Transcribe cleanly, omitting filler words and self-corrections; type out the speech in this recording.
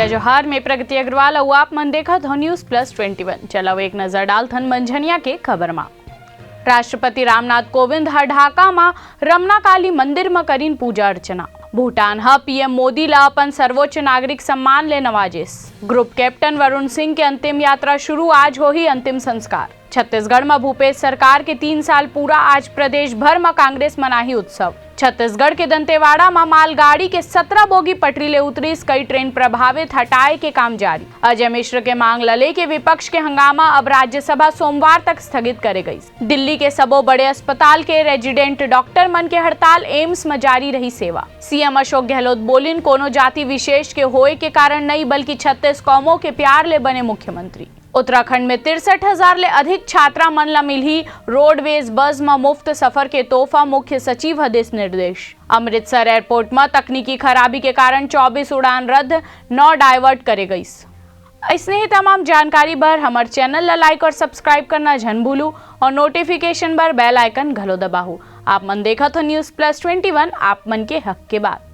जय जोहार में प्रगति अग्रवाल और आप मन देखा था न्यूज प्लस 21। चलो एक नजर डाल थन मंझनिया के खबर में। राष्ट्रपति रामनाथ कोविंद ढाका में रमना काली मंदिर में करीन पूजा अर्चना। भूटान पीएम मोदी ला अपन सर्वोच्च नागरिक सम्मान ले नवाजिस। ग्रुप कैप्टन वरुण सिंह के अंतिम यात्रा शुरू, आज हो ही अंतिम संस्कार। छत्तीसगढ़ में भूपेश सरकार के 3 साल पूरा, आज प्रदेश भर में कांग्रेस मनाही उत्सव। छत्तीसगढ़ के दंतेवाड़ा में मालगाड़ी के 17 बोगी पटरी ले उतरी, कई ट्रेन प्रभावित, हटाए के काम जारी। अजय मिश्र के मांग लले के विपक्ष के हंगामा, अब राज्यसभा सोमवार तक स्थगित करे गई। दिल्ली के सबो बड़े अस्पताल के रेजिडेंट डॉक्टर मन के हड़ताल, एम्स में जारी रही सेवा। सीएम अशोक गहलोत बोलिन, कोनो जाति विशेष के होए के कारण नहीं बल्कि 36 कौमों के प्यार ले बने मुख्यमंत्री। उत्तराखंड में 63,000 ले अधिक छात्रा मन ला मिली रोडवेज बस में मुफ्त सफर के तोहफा, मुख्य सचिव आदेश निर्देश। अमृतसर एयरपोर्ट में तकनीकी खराबी के कारण 24 उड़ान रद्द, 9 डाइवर्ट करे गई। ऐसे ही तमाम जानकारी बर हमारे चैनल ला लाइक और सब्सक्राइब करना झन भूलू और नोटिफिकेशन बर बेल आइकन घलो दबाहू। आप मन देखा तो न्यूज प्लस 21, आप मन के हक के बात।